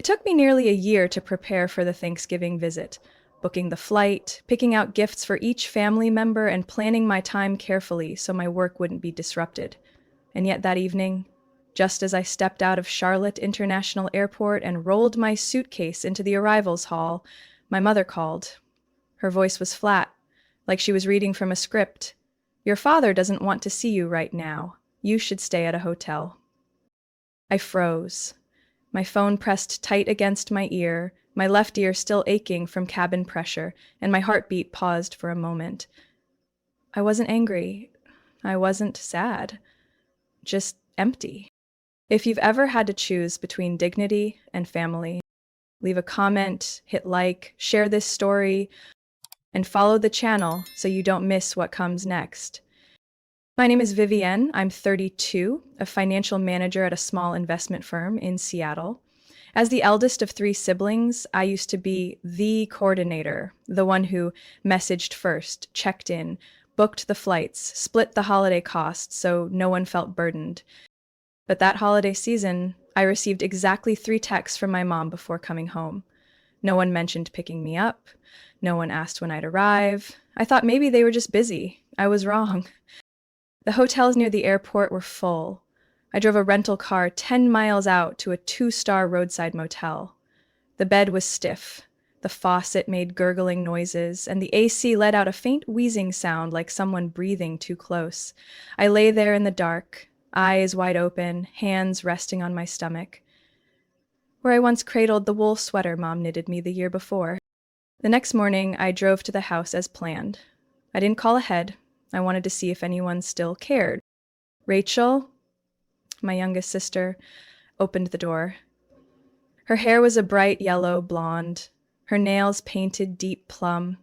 took me nearly a year to prepare for the Thanksgiving visit, booking the flight, picking out gifts for each family member, and planning my time carefully so my work wouldn't be disrupted. And yet that evening, just as I stepped out of Charlotte International Airport and rolled my suitcase into the arrivals hall, my mother called. Her voice was flat, like she was reading from a script. "Your father doesn't want to see you right now. You should stay at a hotel." I froze, my phone pressed tight against my ear, my left ear still aching from cabin pressure, and my heartbeat paused for a moment. I wasn't angry. I wasn't sad. Just empty. If you've ever had to choose between dignity and family, leave a comment, hit like, share this story, and follow the channel so you don't miss what comes next. My name is Vivienne. I'm 32, a financial manager at a small investment firm in Seattle. As the eldest of 3 siblings, I used to be the coordinator, the one who messaged first, checked in, booked the flights, split the holiday costs so no one felt burdened. But that holiday season, I received exactly 3 texts from my mom before coming home. No one mentioned picking me up. No one asked when I'd arrive. I thought maybe they were just busy. I was wrong. The hotels near the airport were full. I drove a rental car 10 miles out to a 2-star roadside motel. The bed was stiff. The faucet made gurgling noises, and the AC let out a faint wheezing sound like someone breathing too close. I lay there in the dark, eyes wide open, hands resting on my stomach, where I once cradled the wool sweater Mom knitted me the year before. The next morning, I drove to the house as planned. I didn't call ahead. I wanted to see if anyone still cared. Rachel, my youngest sister, opened the door. Her hair was a bright yellow blonde, her nails painted deep plum,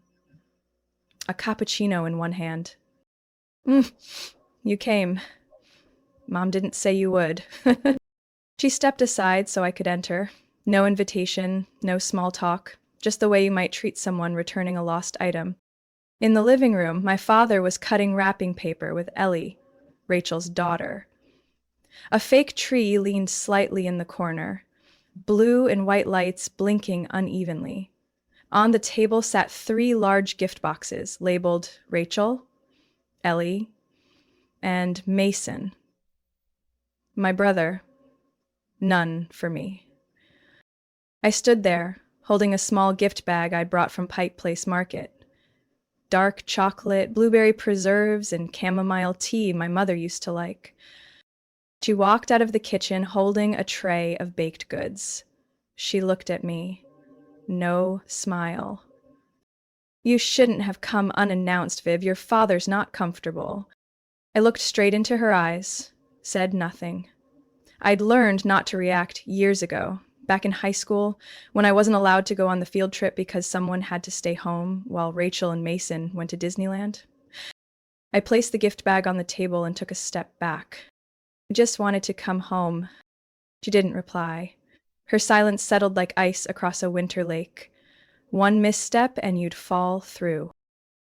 a cappuccino in one hand. You came. Mom didn't say you would." She stepped aside so I could enter. No invitation, no small talk, just the way you might treat someone returning a lost item. In the living room, my father was cutting wrapping paper with Ellie, Rachel's daughter. A fake tree leaned slightly in the corner, blue and white lights blinking unevenly. On the table sat 3 large gift boxes labeled Rachel, Ellie, and Mason. My brother. None for me. I stood there, holding a small gift bag I'd brought from Pike Place Market. Dark chocolate, blueberry preserves, and chamomile tea my mother used to like. She walked out of the kitchen holding a tray of baked goods. She looked at me. No smile. "You shouldn't have come unannounced, Viv. Your father's not comfortable." I looked straight into her eyes, said nothing. I'd learned not to react years ago, back in high school, when I wasn't allowed to go on the field trip because someone had to stay home while Rachel and Mason went to Disneyland. I placed the gift bag on the table and took a step back. I just wanted to come home. She didn't reply. Her silence settled like ice across a winter lake. One misstep and you'd fall through.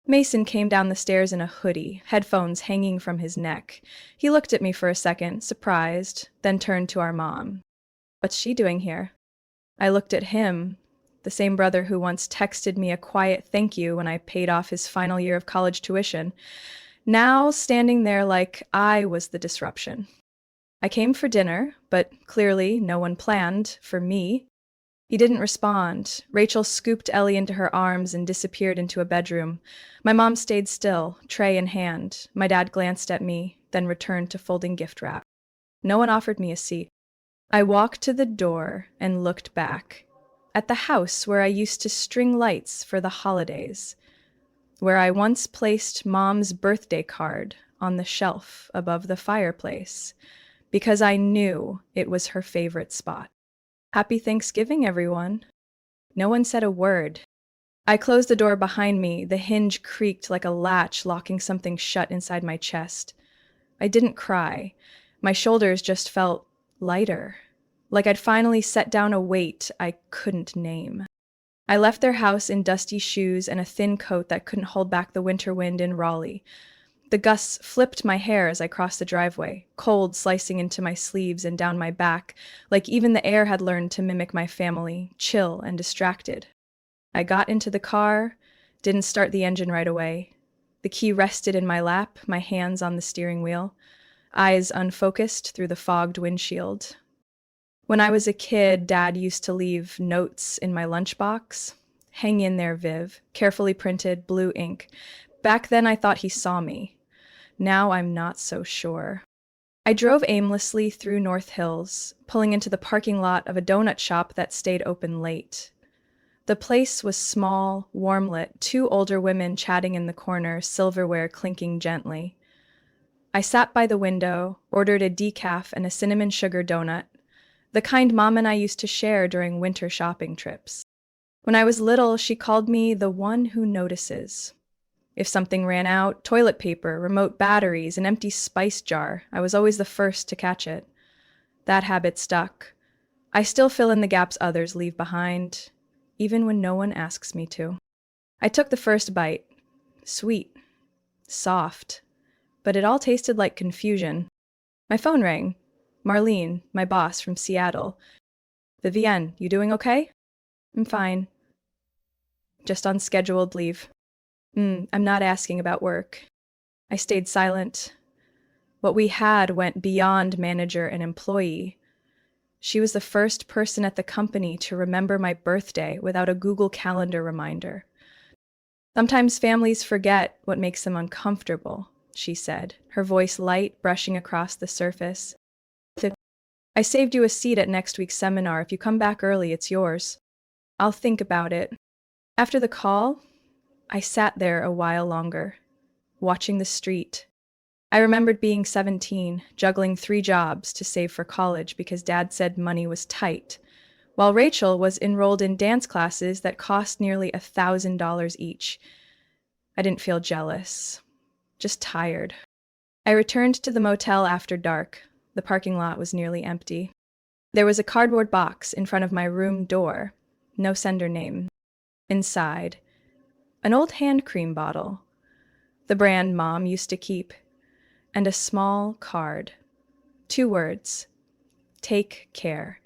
Mason came down the stairs in a hoodie, headphones hanging from his neck. He looked at me for a second, surprised, then turned to our mom. "What's she doing here?" I looked at him, the same brother who once texted me a quiet thank you when I paid off his final year of college tuition, now standing there like I was the disruption. I came for dinner, but clearly no one planned for me. He didn't respond. Rachel scooped Ellie into her arms and disappeared into a bedroom. My mom stayed still, tray in hand. My dad glanced at me, then returned to folding gift wrap. No one offered me a seat. I walked to the door and looked back, at the house where I used to string lights for the holidays, where I once placed Mom's birthday card on the shelf above the fireplace, because I knew it was her favorite spot. "Happy Thanksgiving, everyone." No one said a word. I closed the door behind me. The hinge creaked like a latch locking something shut inside my chest. I didn't cry. My shoulders just felt lighter, like I'd finally set down a weight I couldn't name. I left their house in dusty shoes and a thin coat that couldn't hold back the winter wind in Raleigh. The gusts flipped my hair as I crossed the driveway, cold slicing into my sleeves and down my back, like even the air had learned to mimic my family, chill and distracted. I got into the car, didn't start the engine right away. The key rested in my lap, my hands on the steering wheel, eyes unfocused through the fogged windshield. When I was a kid, Dad used to leave notes in my lunchbox. Hang in there, Viv, carefully printed, blue ink. Back then I thought he saw me. Now I'm not so sure. I drove aimlessly through North Hills, pulling into the parking lot of a donut shop that stayed open late. The place was small, warm-lit, two older women chatting in the corner, silverware clinking gently. I sat by the window, ordered a decaf and a cinnamon sugar donut, the kind Mom and I used to share during winter shopping trips. When I was little, she called me the one who notices. If something ran out, toilet paper, remote batteries, an empty spice jar, I was always the first to catch it. That habit stuck. I still fill in the gaps others leave behind, even when no one asks me to. I took the first bite. Sweet. Soft. But it all tasted like confusion. My phone rang. Marlene, my boss from Seattle. Vivienne, you doing okay? I'm fine. Just on scheduled leave. I'm not asking about work. I stayed silent. What we had went beyond manager and employee. She was the first person at the company to remember my birthday without a Google Calendar reminder. Sometimes families forget what makes them uncomfortable, she said, her voice light, brushing across the surface. I saved you a seat at next week's seminar. If you come back early, it's yours. I'll think about it. After the call, I sat there a while longer, watching the street. I remembered being 17, juggling 3 jobs to save for college because Dad said money was tight, while Rachel was enrolled in dance classes that cost nearly $1,000 each. I didn't feel jealous, just tired. I returned to the motel after dark. The parking lot was nearly empty. There was a cardboard box in front of my room door, no sender name. Inside, an old hand cream bottle, the brand Mom used to keep, and a small card. 2 words. Take care.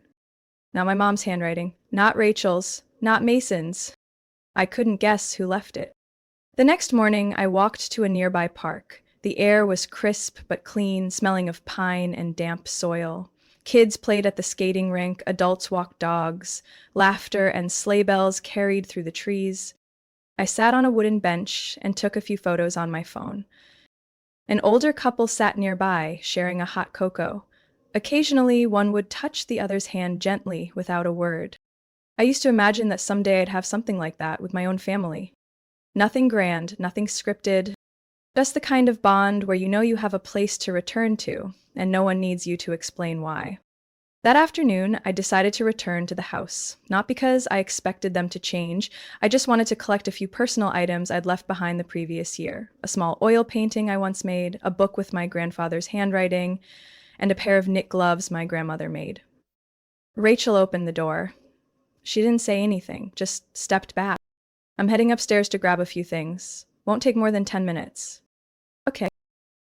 Now my mom's handwriting, not Rachel's, not Mason's. I couldn't guess who left it. The next morning, I walked to a nearby park. The air was crisp but clean, smelling of pine and damp soil. Kids played at the skating rink, adults walked dogs. Laughter and sleigh bells carried through the trees. I sat on a wooden bench and took a few photos on my phone. An older couple sat nearby, sharing a hot cocoa. Occasionally, one would touch the other's hand gently, without a word. I used to imagine that someday I'd have something like that with my own family. Nothing grand, nothing scripted, just the kind of bond where you know you have a place to return to, and no one needs you to explain why. That afternoon, I decided to return to the house, not because I expected them to change. I just wanted to collect a few personal items I'd left behind the previous year. A small oil painting I once made, a book with my grandfather's handwriting, and a pair of knit gloves my grandmother made. Rachel opened the door. She didn't say anything, just stepped back. I'm heading upstairs to grab a few things. Won't take more than 10 minutes. Okay.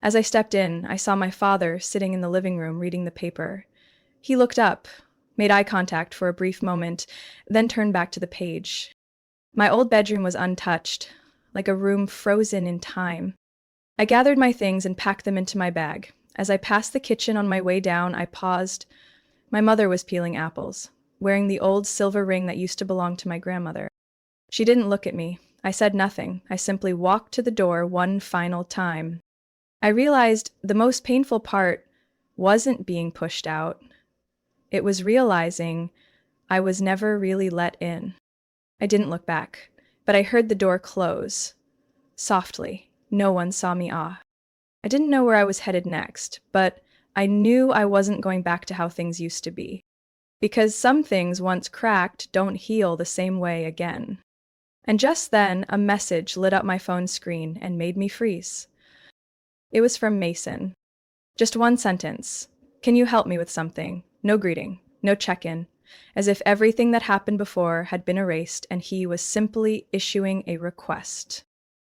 As I stepped in, I saw my father sitting in the living room reading the paper. He looked up, made eye contact for a brief moment, then turned back to the page. My old bedroom was untouched, like a room frozen in time. I gathered my things and packed them into my bag. As I passed the kitchen on my way down, I paused. My mother was peeling apples, wearing the old silver ring that used to belong to my grandmother. She didn't look at me. I said nothing. I simply walked to the door one final time. I realized the most painful part wasn't being pushed out. It was realizing I was never really let in. I didn't look back, but I heard the door close. Softly. No one saw me off. I didn't know where I was headed next, but I knew I wasn't going back to how things used to be. Because some things, once cracked, don't heal the same way again. And just then, a message lit up my phone screen and made me freeze. It was from Mason. Just one sentence. Can you help me with something? No greeting, no check-in. As if everything that happened before had been erased and he was simply issuing a request.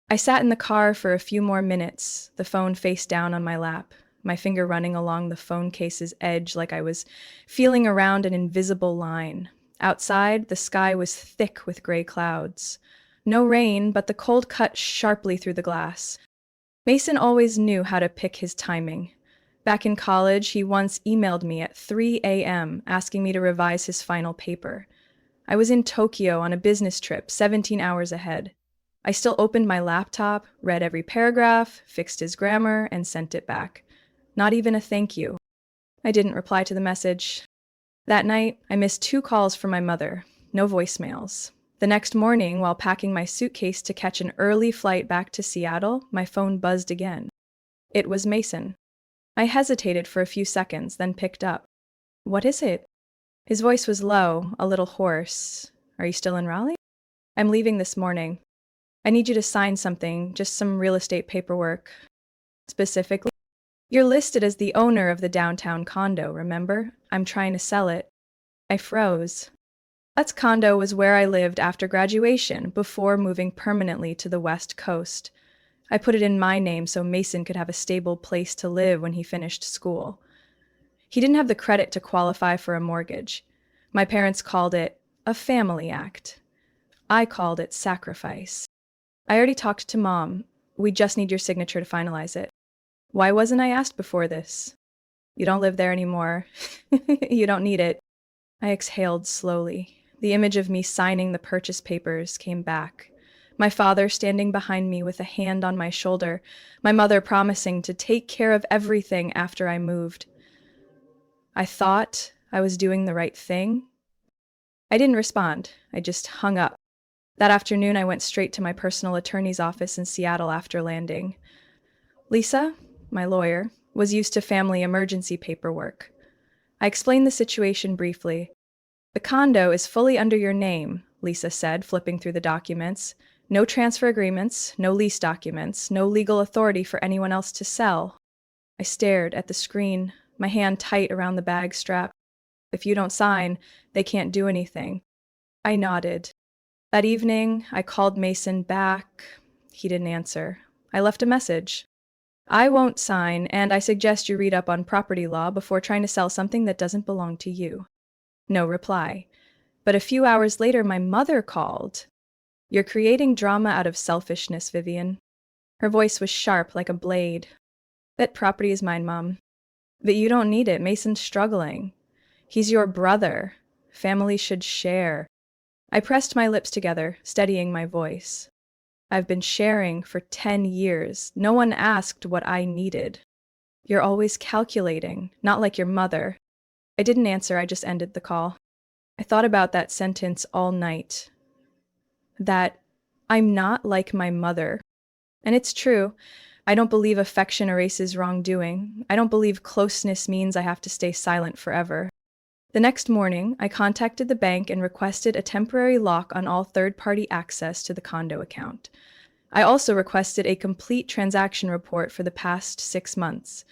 I sat in the car for a few more minutes, the phone face down on my lap, my finger running along the phone case's edge like I was feeling around an invisible line. Outside, the sky was thick with gray clouds. No rain, but the cold cut sharply through the glass. Mason always knew how to pick his timing. Back in college, he once emailed me at 3 a.m. asking me to revise his final paper. I was in Tokyo on a business trip, 17 hours ahead. I still opened my laptop, read every paragraph, fixed his grammar, and sent it back. Not even a thank you. I didn't reply to the message. That night, I missed 2 calls from my mother. No voicemails. The next morning, while packing my suitcase to catch an early flight back to Seattle, my phone buzzed again. It was Mason. I hesitated for a few seconds, then picked up. "What is it?" His voice was low, a little hoarse. "Are you still in Raleigh?" "I'm leaving this morning. I need you to sign something, just some real estate paperwork." "Specifically?" "You're listed as the owner of the downtown condo, remember? I'm trying to sell it." I froze. That condo was where I lived after graduation, before moving permanently to the West Coast. I put it in my name so Mason could have a stable place to live when he finished school. He didn't have the credit to qualify for a mortgage. My parents called it a family act. I called it sacrifice. "I already talked to Mom. We just need your signature to finalize it." "Why wasn't I asked before this?" "You don't live there anymore. You don't need it." I exhaled slowly. The image of me signing the purchase papers came back. My father standing behind me with a hand on my shoulder, my mother promising to take care of everything after I moved. I thought I was doing the right thing. I didn't respond. I just hung up. That afternoon, I went straight to my personal attorney's office in Seattle after landing. Lisa, my lawyer, was used to family emergency paperwork. I explained the situation briefly. "The condo is fully under your name," Lisa said, flipping through the documents. "No transfer agreements, no lease documents, no legal authority for anyone else to sell." I stared at the screen, my hand tight around the bag strap. "If you don't sign, they can't do anything." I nodded. That evening, I called Mason back. He didn't answer. I left a message. "I won't sign, and I suggest you read up on property law before trying to sell something that doesn't belong to you." No reply. But a few hours later, my mother called. "You're creating drama out of selfishness, Vivian." Her voice was sharp like a blade. "That property is mine, Mom. But you don't need it. Mason's struggling. He's your brother. Family should share." I pressed my lips together, steadying my voice. "I've been sharing for 10 years. No one asked what I needed." "You're always calculating, not like your mother." I didn't answer, I just ended the call. I thought about that sentence all night. That I'm not like my mother. And it's true. I don't believe affection erases wrongdoing. I don't believe closeness means I have to stay silent forever. The next morning, I contacted the bank and requested a temporary lock on all third-party access to the condo account. I also requested a complete transaction report for the past 6 months.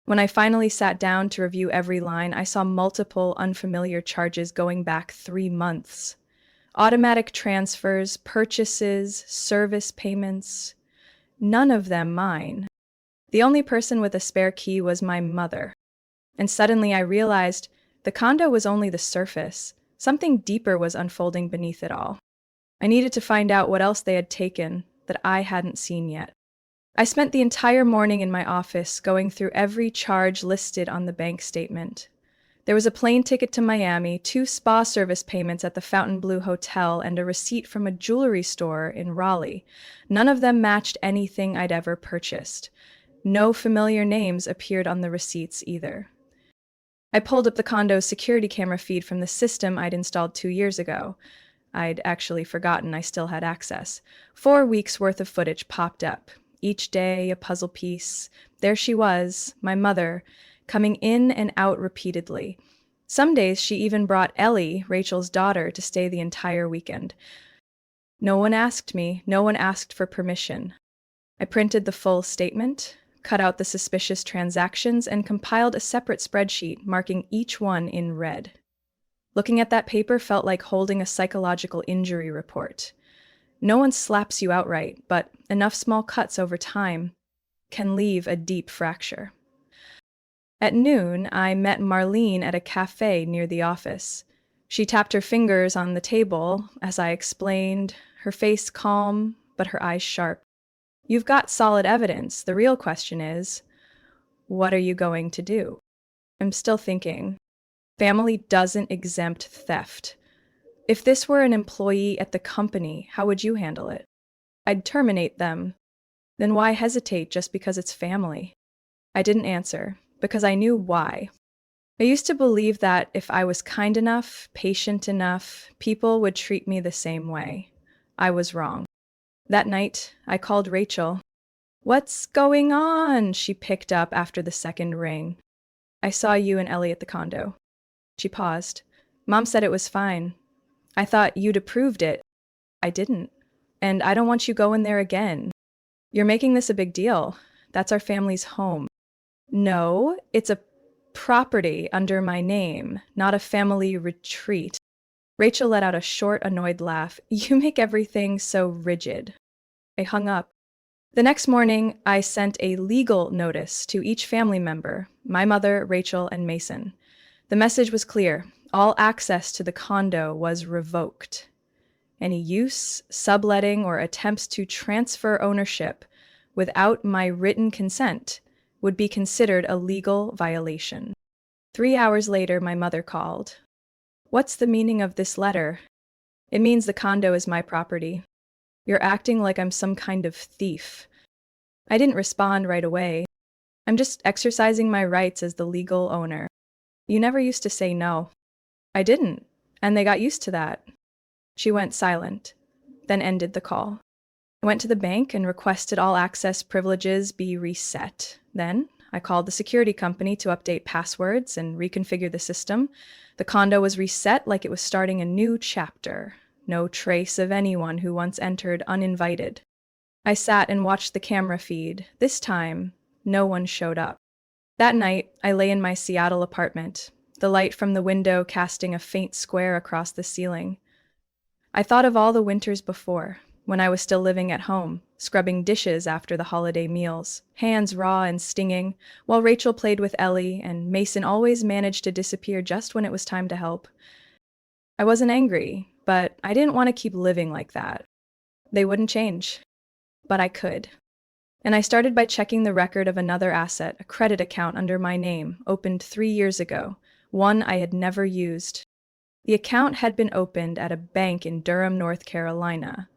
When I finally sat down to review every line, I saw multiple unfamiliar charges going back 3 months. Automatic transfers, purchases, service payments. None of them mine. The only person with a spare key was my mother. And suddenly I realized the condo was only the surface. Something deeper was unfolding beneath it all. I needed to find out what else they had taken that I hadn't seen yet. I spent the entire morning in my office going through every charge listed on the bank statement. There was a plane ticket to Miami, 2 spa service payments at the Fontainebleau Hotel, and a receipt from a jewelry store in Raleigh. None of them matched anything I'd ever purchased. No familiar names appeared on the receipts either. I pulled up the condo's security camera feed from the system I'd installed 2 years ago. I'd actually forgotten I still had access. 4 weeks' worth of footage popped up. Each day, a puzzle piece. There she was, my mother, coming in and out repeatedly. Some days she even brought Ellie, Rachel's daughter, to stay the entire weekend. No one asked me, no one asked for permission. I printed the full statement, cut out the suspicious transactions, and compiled a separate spreadsheet marking each one in red. Looking at that paper felt like holding a psychological injury report. No one slaps you outright, but enough small cuts over time can leave a deep fracture. At noon, I met Marlene at a cafe near the office. She tapped her fingers on the table as I explained, her face calm, but her eyes sharp. You've got solid evidence. The real question is, what are you going to do? I'm still thinking. Family doesn't exempt theft. If this were an employee at the company, how would you handle it? I'd terminate them. Then why hesitate just because it's family? I didn't answer, because I knew why. I used to believe that if I was kind enough, patient enough, people would treat me the same way. I was wrong. That night, I called Rachel. What's going on? She picked up after the second ring. I saw you and Ellie at the condo. She paused. Mom said it was fine. I thought you'd approved it. I didn't. And I don't want you going there again. You're making this a big deal. That's our family's home. No, it's a property under my name, not a family retreat. Rachel let out a short, annoyed laugh. You make everything so rigid. I hung up. The next morning, I sent a legal notice to each family member, my mother, Rachel, and Mason. The message was clear. All access to the condo was revoked. Any use, subletting, or attempts to transfer ownership without my written consent would be considered a legal violation. 3 hours later, my mother called. What's the meaning of this letter? It means the condo is my property. You're acting like I'm some kind of thief. I didn't respond right away. I'm just exercising my rights as the legal owner. You never used to say no. I didn't, and they got used to that. She went silent, then ended the call. I went to the bank and requested all access privileges be reset. Then I called the security company to update passwords and reconfigure the system. The condo was reset like it was starting a new chapter. No trace of anyone who once entered uninvited. I sat and watched the camera feed. This time, no one showed up. That night, I lay in my Seattle apartment, the light from the window casting a faint square across the ceiling. I thought of all the winters before, when I was still living at home, scrubbing dishes after the holiday meals, hands raw and stinging, while Rachel played with Ellie and Mason always managed to disappear just when it was time to help. I wasn't angry, but I didn't want to keep living like that. They wouldn't change, but I could. And I started by checking the record of another asset, a credit account under my name, opened 3 years ago, one I had never used. The account had been opened at a bank in Durham, North Carolina.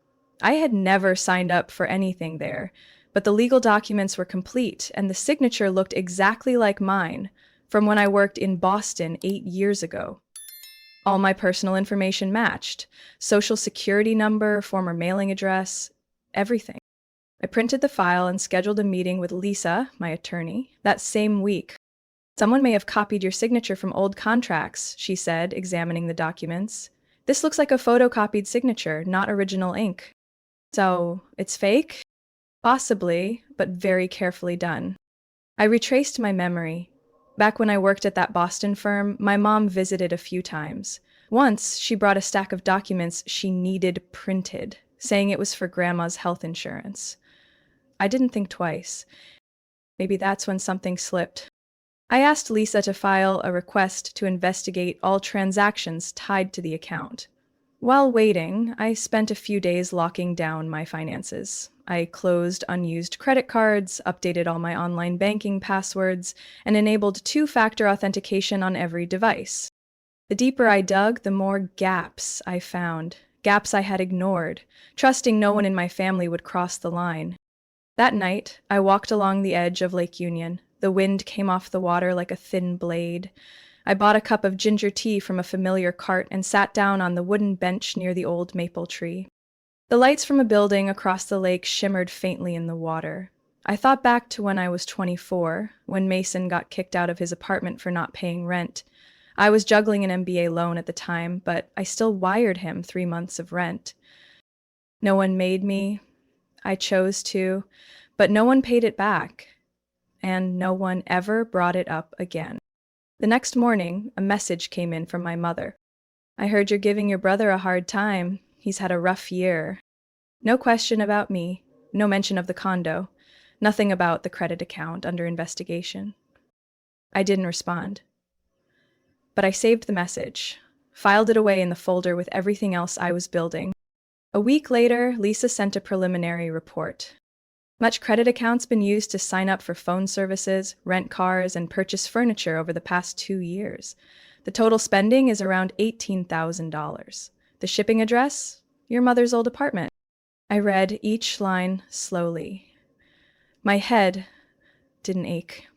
I had never signed up for anything there, but the legal documents were complete, and the signature looked exactly like mine from when I worked in Boston 8 years ago. All my personal information matched: social security number, former mailing address, everything. I printed the file and scheduled a meeting with Lisa, my attorney, that same week. Someone may have copied your signature from old contracts, she said, examining the documents. This looks like a photocopied signature, not original ink. So, it's fake? Possibly, but very carefully done. I retraced my memory. Back when I worked at that Boston firm, my mom visited a few times. Once, she brought a stack of documents she needed printed, saying it was for Grandma's health insurance. I didn't think twice. Maybe that's when something slipped. I asked Lisa to file a request to investigate all transactions tied to the account. While waiting, I spent a few days locking down my finances. I closed unused credit cards, updated all my online banking passwords, and enabled two-factor authentication on every device. The deeper I dug, the more gaps I found, gaps I had ignored, trusting no one in my family would cross the line. That night, I walked along the edge of Lake Union. The wind came off the water like a thin blade. I bought a cup of ginger tea from a familiar cart and sat down on the wooden bench near the old maple tree. The lights from a building across the lake shimmered faintly in the water. I thought back to when I was 24, when Mason got kicked out of his apartment for not paying rent. I was juggling an MBA loan at the time, but I still wired him 3 months of rent. No one made me. I chose to, but no one paid it back, and no one ever brought it up again. The next morning, a message came in from my mother. I heard you're giving your brother a hard time. He's had a rough year. No question about me, no mention of the condo, nothing about the credit account under investigation. I didn't respond, but I saved the message, filed it away in the folder with everything else I was building. A week later, Lisa sent a preliminary report. Much credit accounts been used to sign up for phone services, rent cars, and purchase furniture over the past 2 years. The total spending is around $18,000. The shipping address? Your mother's old apartment. I read each line slowly. My head didn't ache,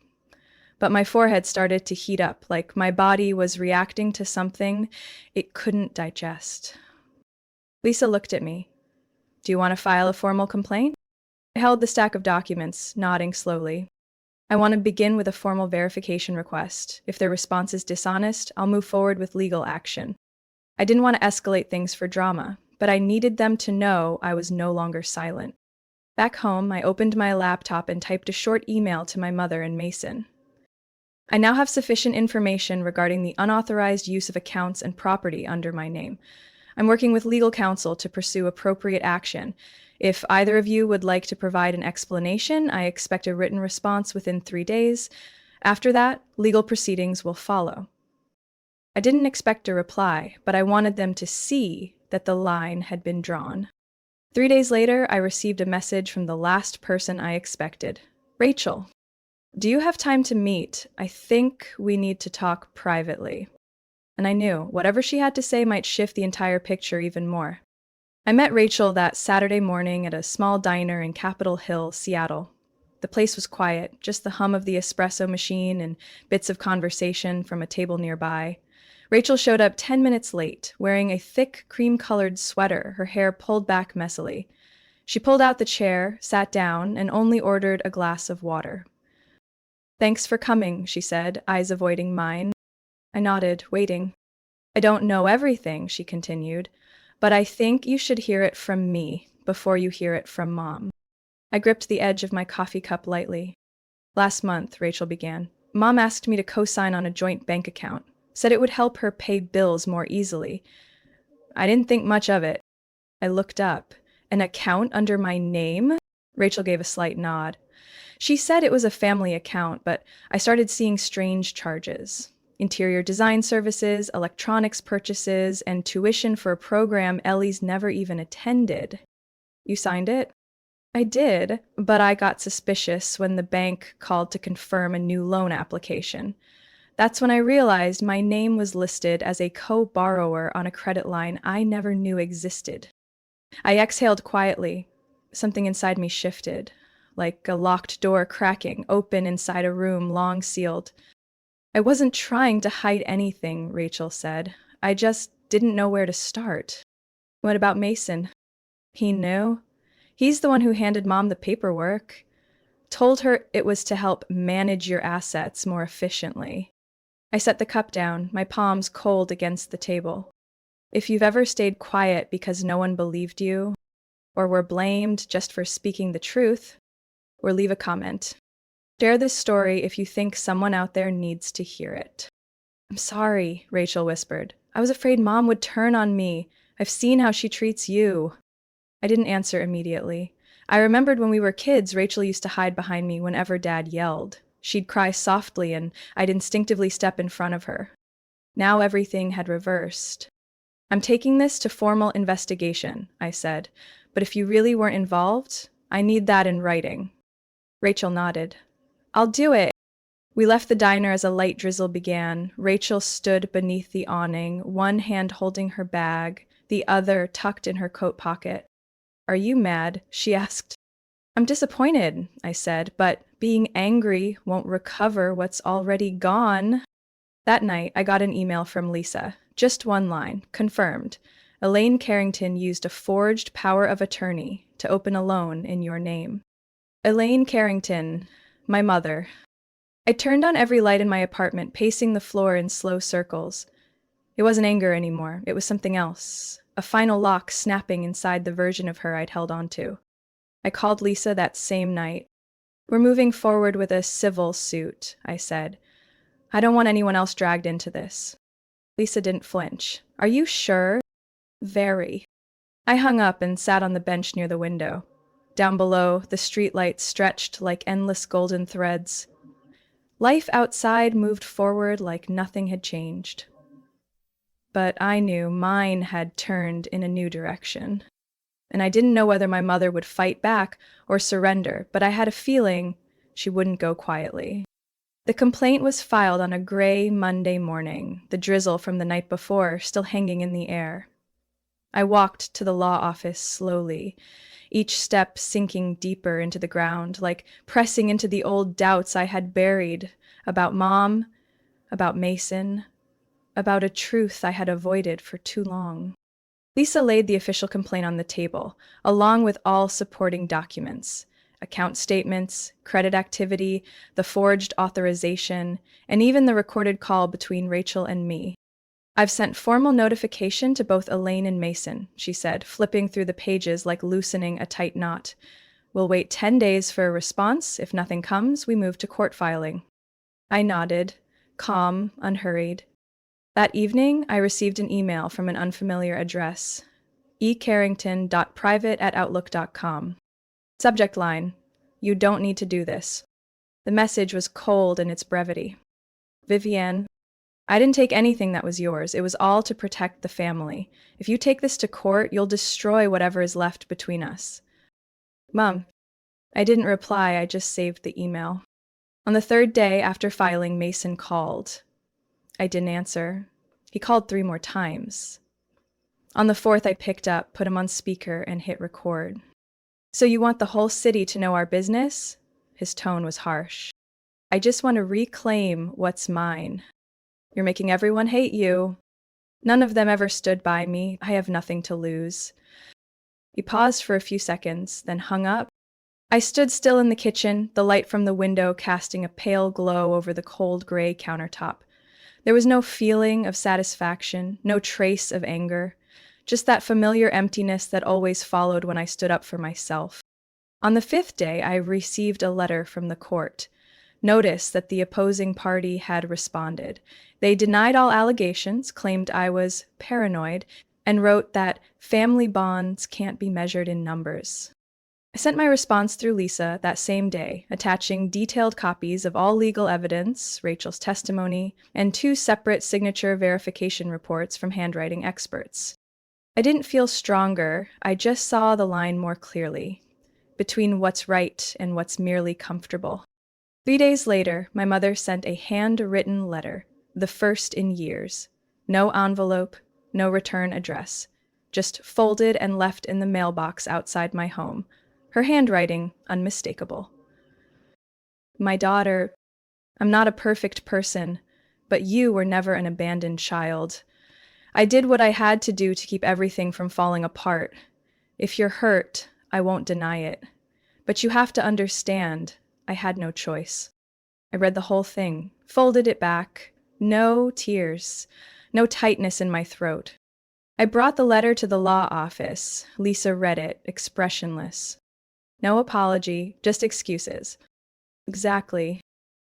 but my forehead started to heat up, like my body was reacting to something it couldn't digest. Lisa looked at me. Do you want to file a formal complaint? I held the stack of documents, nodding slowly. I want to begin with a formal verification request. If their response is dishonest, I'll move forward with legal action. I didn't want to escalate things for drama, but I needed them to know I was no longer silent. Back home, I opened my laptop and typed a short email to my mother and Mason. I now have sufficient information regarding the unauthorized use of accounts and property under my name. I'm working with legal counsel to pursue appropriate action. If either of you would like to provide an explanation, I expect a written response within 3 days. After that, legal proceedings will follow. I didn't expect a reply, but I wanted them to see that the line had been drawn. 3 days later, I received a message from the last person I expected. Rachel, do you have time to meet? I think we need to talk privately. And I knew whatever she had to say might shift the entire picture even more. I met Rachel that Saturday morning at a small diner in Capitol Hill, Seattle. The place was quiet, just the hum of the espresso machine and bits of conversation from a table nearby. Rachel showed up 10 minutes late, wearing a thick, cream-colored sweater, her hair pulled back messily. She pulled out the chair, sat down, and only ordered a glass of water. Thanks for coming, she said, eyes avoiding mine. I nodded, waiting. I don't know everything, she continued, but I think you should hear it from me before you hear it from Mom. I gripped the edge of my coffee cup lightly. Last month, Rachel began, Mom asked me to co-sign on a joint bank account, said it would help her pay bills more easily. I didn't think much of it. I looked up. An account under my name? Rachel gave a slight nod. She said it was a family account, but I started seeing strange charges. Interior design services, electronics purchases, and tuition for a program Ellie's never even attended. You signed it? I did, but I got suspicious when the bank called to confirm a new loan application. That's when I realized my name was listed as a co-borrower on a credit line I never knew existed. I exhaled quietly. Something inside me shifted, like a locked door cracking open inside a room long sealed. I wasn't trying to hide anything, Rachel said. I just didn't know where to start. What about Mason? He knew. He's the one who handed Mom the paperwork. Told her it was to help manage your assets more efficiently. I set the cup down, my palms cold against the table. If you've ever stayed quiet because no one believed you, or were blamed just for speaking the truth, or leave a comment. Share this story if you think someone out there needs to hear it. I'm sorry, Rachel whispered. I was afraid Mom would turn on me. I've seen how she treats you. I didn't answer immediately. I remembered when we were kids, Rachel used to hide behind me whenever Dad yelled. She'd cry softly, and I'd instinctively step in front of her. Now everything had reversed. I'm taking this to formal investigation, I said, but if you really weren't involved, I need that in writing. Rachel nodded. I'll do it. We left the diner as a light drizzle began. Rachel stood beneath the awning, one hand holding her bag, the other tucked in her coat pocket. Are you mad? She asked. I'm disappointed, I said, but being angry won't recover what's already gone. That night, I got an email from Lisa. Just one line. Confirmed. Elaine Carrington used a forged power of attorney to open a loan in your name. Elaine Carrington, my mother. I turned on every light in my apartment, pacing the floor in slow circles. It wasn't anger anymore. It was something else. A final lock snapping inside the version of her I'd held onto. I called Lisa that same night. We're moving forward with a civil suit, I said. I don't want anyone else dragged into this. Lisa didn't flinch. Are you sure? Very. I hung up and sat on the bench near the window. Down below, the streetlights stretched like endless golden threads. Life outside moved forward like nothing had changed. But I knew mine had turned in a new direction. And I didn't know whether my mother would fight back or surrender, but I had a feeling she wouldn't go quietly. The complaint was filed on a gray Monday morning, the drizzle from the night before still hanging in the air. I walked to the law office slowly, each step sinking deeper into the ground, like pressing into the old doubts I had buried about Mom, about Mason, about a truth I had avoided for too long. Lisa laid the official complaint on the table, along with all supporting documents, account statements, credit activity, the forged authorization, and even the recorded call between Rachel and me. I've sent formal notification to both Elaine and Mason, she said, flipping through the pages like loosening a tight knot. We'll wait 10 days for a response. If nothing comes, we move to court filing. I nodded, calm, unhurried. That evening, I received an email from an unfamiliar address, ecarrington.private@outlook.com. Subject line, "You don't need to do this." The message was cold in its brevity. Vivienne, I didn't take anything that was yours. It was all to protect the family. If you take this to court, you'll destroy whatever is left between us. Mom, I didn't reply, I just saved the email. On the third day after filing, Mason called. I didn't answer. He called 3 more times. On the fourth, I picked up, put him on speaker, and hit record. So you want the whole city to know our business? His tone was harsh. I just want to reclaim what's mine. You're making everyone hate you. None of them ever stood by me. I have nothing to lose. He paused for a few seconds, then hung up. I stood still in the kitchen, the light from the window casting a pale glow over the cold gray countertop. There was no feeling of satisfaction, no trace of anger, just that familiar emptiness that always followed when I stood up for myself. On the 5th day, I received a letter from the court. Notice that the opposing party had responded. They denied all allegations, claimed I was paranoid, and wrote that family bonds can't be measured in numbers. I sent my response through Lisa that same day, attaching detailed copies of all legal evidence, Rachel's testimony, and 2 separate signature verification reports from handwriting experts. I didn't feel stronger, I just saw the line more clearly, between what's right and what's merely comfortable. 3 days later, my mother sent a handwritten letter, the first in years. No envelope, no return address, just folded and left in the mailbox outside my home. Her handwriting unmistakable. My daughter, I'm not a perfect person, but you were never an abandoned child. I did what I had to do to keep everything from falling apart. If you're hurt, I won't deny it. But you have to understand, I had no choice. I read the whole thing, folded it back. No tears, no tightness in my throat. I brought the letter to the law office. Lisa read it, expressionless. No apology, just excuses. Exactly.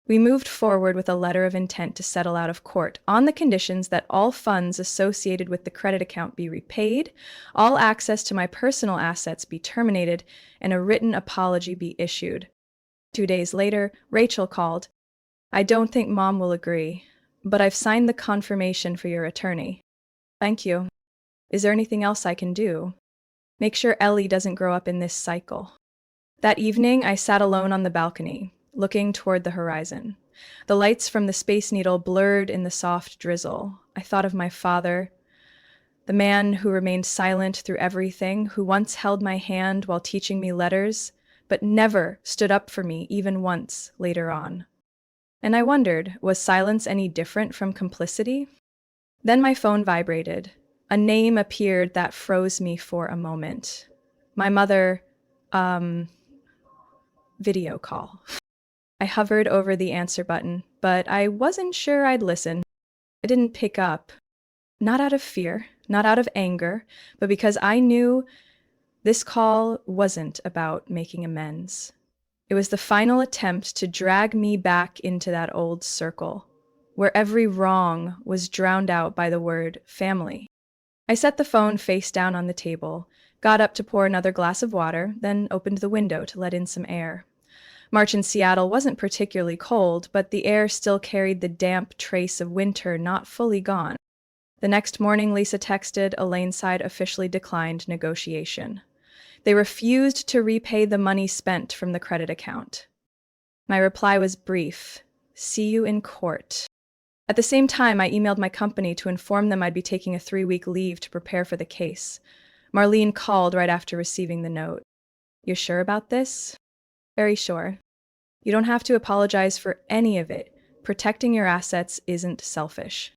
We moved forward with a letter of intent to settle out of court on the conditions that all funds associated with the credit account be repaid, all access to my personal assets be terminated, and a written apology be issued. 2 days later, Rachel called. I don't think Mom will agree, but I've signed the confirmation for your attorney. Thank you. Is there anything else I can do? Make sure Ellie doesn't grow up in this cycle. That evening, I sat alone on the balcony, looking toward the horizon. The lights from the Space Needle blurred in the soft drizzle. I thought of my father, the man who remained silent through everything, who once held my hand while teaching me letters, but never stood up for me even once later on. And I wondered, was silence any different from complicity? Then my phone vibrated. A name appeared that froze me for a moment. My mother, video call. I hovered over the answer button, but I wasn't sure I'd listen. I didn't pick up. Not out of fear, not out of anger, but because I knew this call wasn't about making amends. It was the final attempt to drag me back into that old circle, where every wrong was drowned out by the word family. I set the phone face down on the table, got up to pour another glass of water, then opened the window to let in some air. March in Seattle wasn't particularly cold, but the air still carried the damp trace of winter not fully gone. The next morning, Lisa texted, Elaine's side officially declined negotiation. They refused to repay the money spent from the credit account. My reply was brief. See you in court. At the same time, I emailed my company to inform them I'd be taking a 3-week leave to prepare for the case. Marlene called right after receiving the note. You're sure about this? Very sure. You don't have to apologize for any of it. Protecting your assets isn't selfish.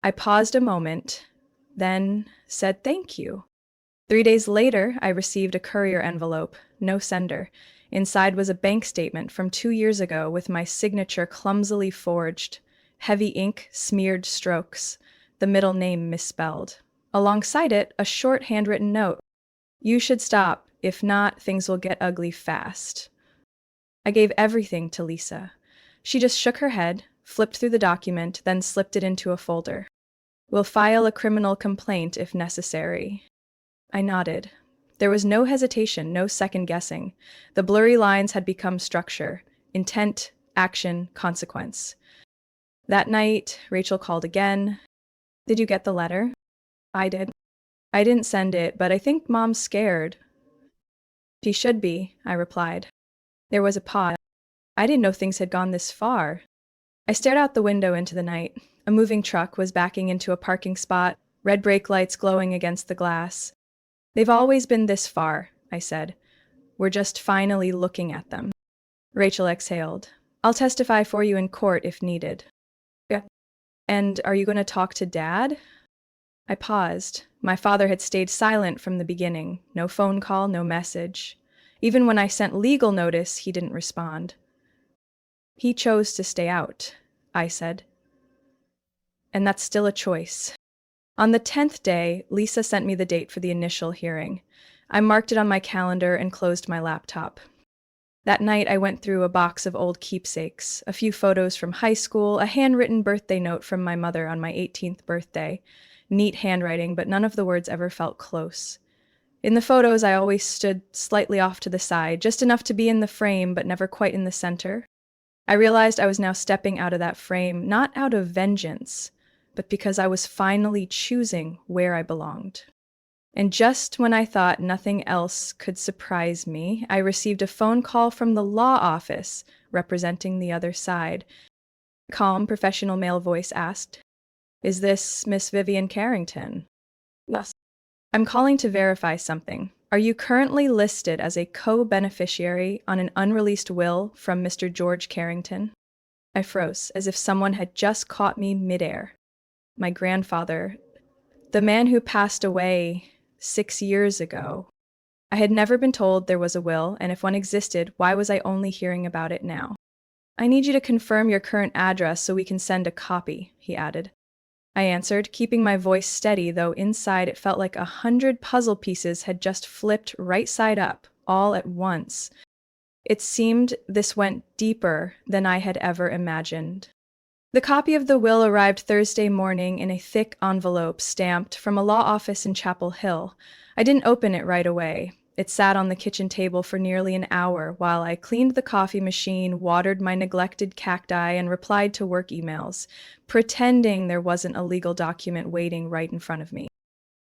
I paused a moment, then said thank you. 3 days later, I received a courier envelope, no sender. Inside was a bank statement from 2 years ago with my signature clumsily forged, heavy ink, smeared strokes, the middle name misspelled. Alongside it, a short handwritten note. You should stop. If not, things will get ugly fast. I gave everything to Lisa. She just shook her head, flipped through the document, then slipped it into a folder. We'll file a criminal complaint if necessary. I nodded. There was no hesitation, no second guessing. The blurry lines had become structure, intent, action, consequence. That night, Rachel called again. Did you get the letter? I did. I didn't send it, but I think Mom's scared. She should be, I replied. There was a pause. I didn't know things had gone this far. I stared out the window into the night. A moving truck was backing into a parking spot, red brake lights glowing against the glass. They've always been this far, I said. We're just finally looking at them. Rachel exhaled. I'll testify for you in court if needed. Yeah. And are you going to talk to Dad? I paused. My father had stayed silent from the beginning. No phone call, no message. Even when I sent legal notice, he didn't respond. He chose to stay out, I said. And that's still a choice. On the 10th day, Lisa sent me the date for the initial hearing. I marked it on my calendar and closed my laptop. That night, I went through a box of old keepsakes, a few photos from high school, a handwritten birthday note from my mother on my 18th birthday. Neat handwriting, but none of the words ever felt close. In the photos, I always stood slightly off to the side, just enough to be in the frame, but never quite in the center. I realized I was now stepping out of that frame, not out of vengeance, but because I was finally choosing where I belonged. And just when I thought nothing else could surprise me, I received a phone call from the law office representing the other side. A calm, professional male voice asked, "Is this Miss Vivian Carrington?" "Yes." "I'm calling to verify something. Are you currently listed as a co-beneficiary on an unreleased will from Mr. George Carrington?" I froze, as if someone had just caught me midair. My grandfather, the man who passed away 6 years ago. I had never been told there was a will, and if one existed, why was I only hearing about it now? "I need you to confirm your current address so we can send a copy," he added. I answered, keeping my voice steady, though inside it felt like 100 puzzle pieces had just flipped right side up, all at once. It seemed this went deeper than I had ever imagined. The copy of the will arrived Thursday morning in a thick envelope stamped from a law office in Chapel Hill. I didn't open it right away. It sat on the kitchen table for nearly an hour while I cleaned the coffee machine, watered my neglected cacti, and replied to work emails, pretending there wasn't a legal document waiting right in front of me.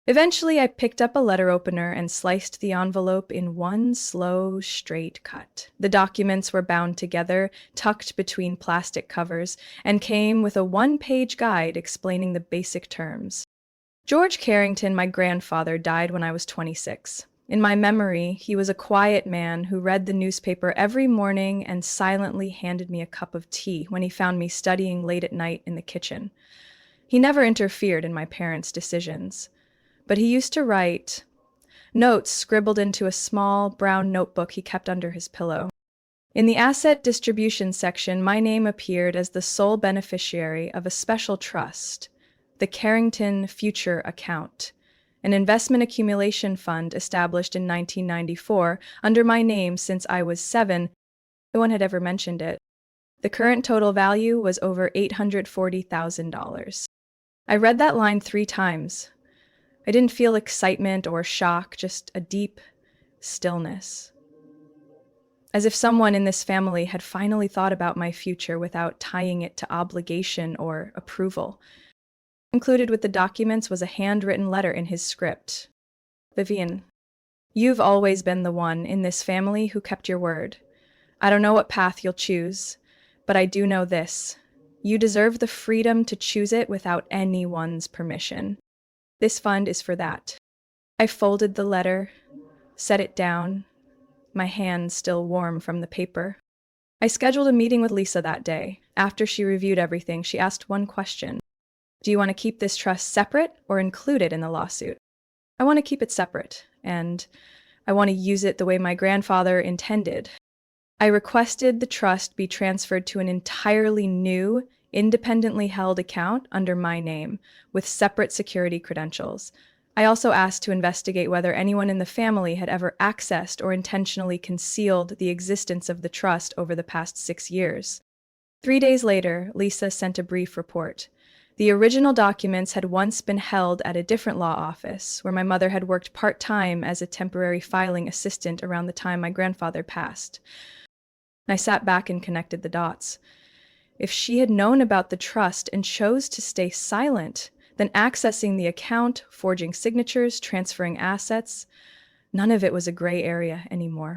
Eventually, I picked up a letter opener and sliced the envelope in one slow, straight cut. The documents were bound together, tucked between plastic covers, and came with a one-page guide explaining the basic terms. George Carrington, my grandfather, died when I was 26. In my memory, he was a quiet man who read the newspaper every morning and silently handed me a cup of tea when he found me studying late at night in the kitchen. He never interfered in my parents' decisions. But he used to write notes scribbled into a small, brown notebook he kept under his pillow. In the asset distribution section, my name appeared as the sole beneficiary of a special trust, the Carrington Future Account, an investment accumulation fund established in 1994 under my name since I was 7. No one had ever mentioned it. The current total value was over $840,000. I read that line 3 times. I didn't feel excitement or shock, just a deep stillness. As if someone in this family had finally thought about my future without tying it to obligation or approval. Included with the documents was a handwritten letter in his script. Vivian, you've always been the one in this family who kept your word. I don't know what path you'll choose, but I do know this. You deserve the freedom to choose it without anyone's permission. This fund is for that. I folded the letter, set it down, my hands still warm from the paper. I scheduled a meeting with Lisa that day. After she reviewed everything, she asked one question. Do you want to keep this trust separate or included in the lawsuit? I want to keep it separate, and I want to use it the way my grandfather intended. I requested the trust be transferred to an entirely new, independently held account under my name, with separate security credentials. I also asked to investigate whether anyone in the family had ever accessed or intentionally concealed the existence of the trust over the past 6 years. 3 days later, Lisa sent a brief report. The original documents had once been held at a different law office, where my mother had worked part-time as a temporary filing assistant around the time my grandfather passed. I sat back and connected the dots. If she had known about the trust and chose to stay silent, then accessing the account, forging signatures, transferring assets, none of it was a gray area anymore.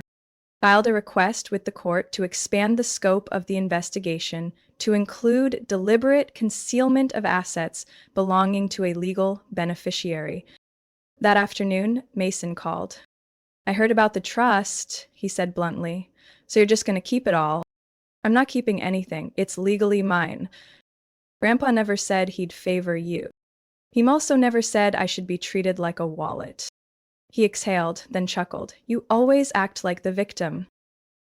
Filed a request with the court to expand the scope of the investigation to include deliberate concealment of assets belonging to a legal beneficiary. That afternoon, Mason called. I heard about the trust, he said bluntly. So you're just going to keep it all? I'm not keeping anything. It's legally mine. Grandpa never said he'd favor you. He also never said I should be treated like a wallet. He exhaled, then chuckled. You always act like the victim.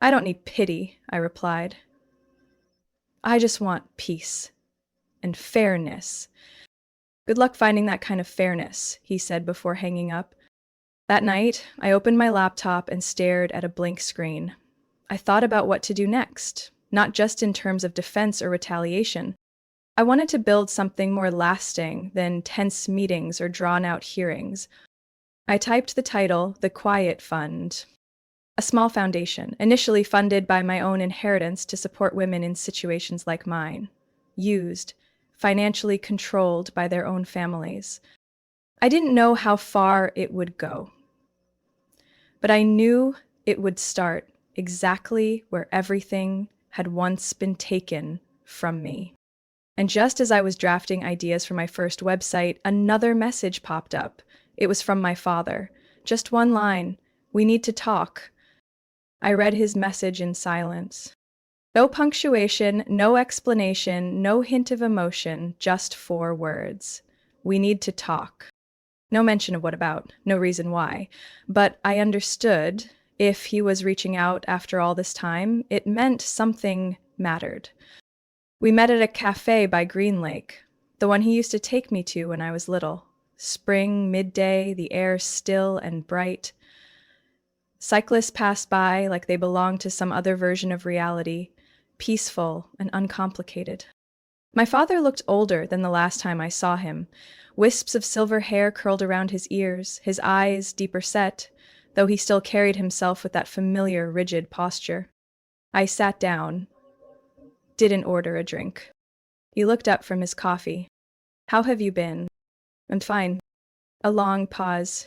I don't need pity, I replied. I just want peace and fairness. Good luck finding that kind of fairness, he said before hanging up. That night, I opened my laptop and stared at a blank screen. I thought about what to do next, not just in terms of defense or retaliation. I wanted to build something more lasting than tense meetings or drawn-out hearings. I typed the title, The Quiet Fund, a small foundation, initially funded by my own inheritance to support women in situations like mine, used, financially controlled by their own families. I didn't know how far it would go, but I knew it would start exactly where everything had once been taken from me. And just as I was drafting ideas for my first website, another message popped up. It was from my father. Just one line. We need to talk. I read his message in silence. No punctuation, no explanation, no hint of emotion, just 4 words. We need to talk. No mention of what about, no reason why. But I understood. If he was reaching out after all this time, it meant something mattered. We met at a cafe by Green Lake, the one he used to take me to when I was little. Spring, midday, the air still and bright. Cyclists passed by like they belonged to some other version of reality, peaceful and uncomplicated. My father looked older than the last time I saw him. Wisps of silver hair curled around his ears, his eyes deeper set, though he still carried himself with that familiar, rigid posture. I sat down, didn't order a drink. He looked up from his coffee. How have you been? I'm fine. A long pause.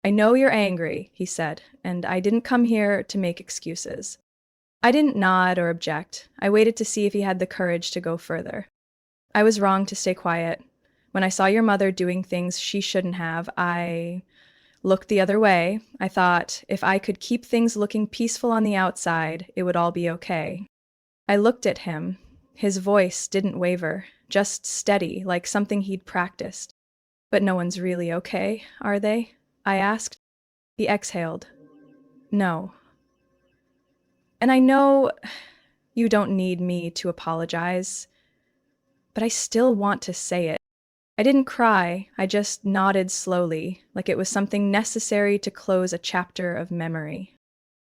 I know you're angry, he said, and I didn't come here to make excuses. I didn't nod or object. I waited to see if he had the courage to go further. I was wrong to stay quiet. When I saw your mother doing things she shouldn't have, I looked the other way. I thought if I could keep things looking peaceful on the outside, it would all be okay. I looked at him. His voice didn't waver, just steady, like something he'd practiced. But no one's really okay, are they? I asked. He exhaled. No. And I know you don't need me to apologize, but I still want to say it. I didn't cry, I just nodded slowly, like it was something necessary to close a chapter of memory.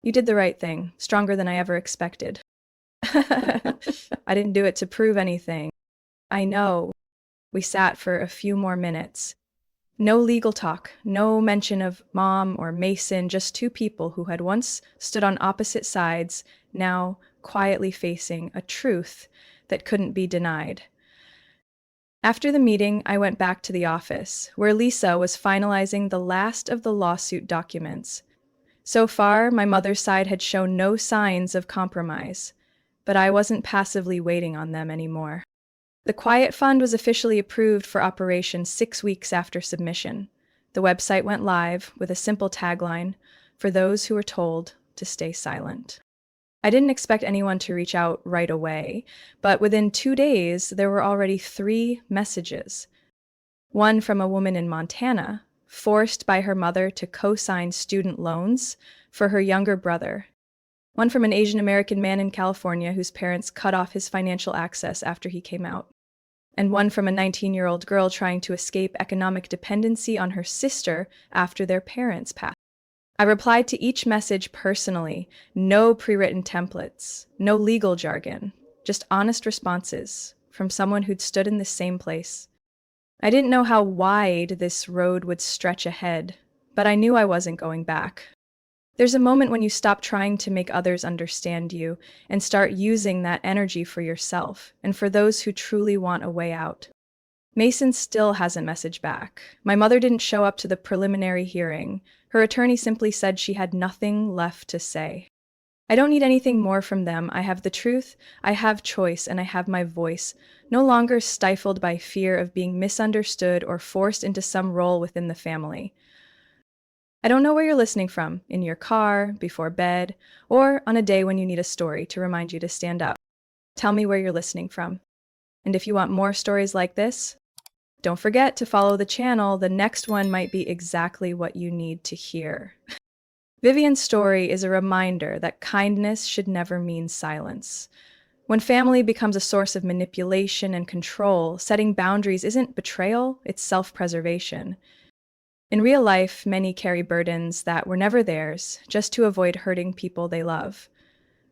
You did the right thing, stronger than I ever expected. I didn't do it to prove anything. I know. We sat for a few more minutes. No legal talk, no mention of Mom or Mason, just two people who had once stood on opposite sides, now quietly facing a truth that couldn't be denied. After the meeting, I went back to the office, where Lisa was finalizing the last of the lawsuit documents. So far, my mother's side had shown no signs of compromise, but I wasn't passively waiting on them anymore. The Quiet Fund was officially approved for operation 6 weeks after submission. The website went live with a simple tagline, "For those who are told to stay silent." I didn't expect anyone to reach out right away, but within 2 days, there were already 3 messages. One from a woman in Montana, forced by her mother to co-sign student loans for her younger brother. One from an Asian American man in California whose parents cut off his financial access after he came out. And one from a 19-year-old girl trying to escape economic dependency on her sister after their parents passed. I replied to each message personally, no pre-written templates, no legal jargon, just honest responses from someone who'd stood in the same place. I didn't know how wide this road would stretch ahead, but I knew I wasn't going back. There's a moment when you stop trying to make others understand you and start using that energy for yourself and for those who truly want a way out. Mason still hasn't messaged back. My mother didn't show up to the preliminary hearing. Her attorney simply said she had nothing left to say. I don't need anything more from them. I have the truth, I have choice, and I have my voice, no longer stifled by fear of being misunderstood or forced into some role within the family. I don't know where you're listening from, in your car, before bed, or on a day when you need a story to remind you to stand up. Tell me where you're listening from. And if you want more stories like this, don't forget to follow the channel. The next one might be exactly what you need to hear. Vivian's story is a reminder that kindness should never mean silence. When family becomes a source of manipulation and control, setting boundaries isn't betrayal, it's self-preservation. In real life, many carry burdens that were never theirs, just to avoid hurting people they love.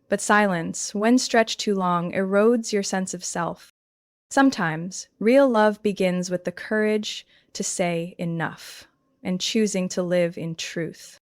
But silence, when stretched too long, erodes your sense of self. Sometimes, real love begins with the courage to say enough and choosing to live in truth.